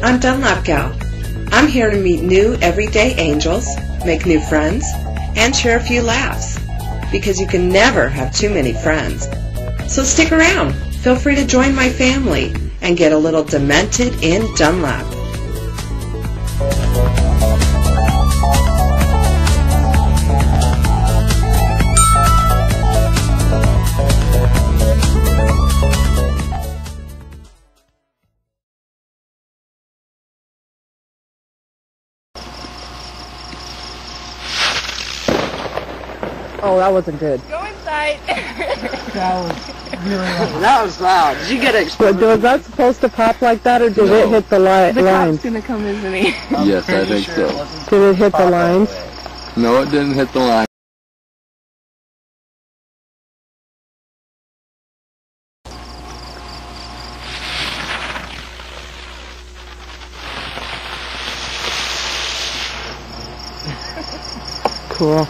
I'm Dunlap Gal. I'm here to meet new everyday angels, make new friends, and share a few laughs, because you can never have too many friends. So stick around. Feel free to join my family and get a little demented in Dunlap. Oh, that wasn't good. Go inside. That was really loud. That was loud. Did you get it exploded? Was that supposed to pop like that, or did it hit the The lines? cop's gonna come, isn't he? Yes, I think so. Did it hit the lines? No, it didn't hit the line. Cool.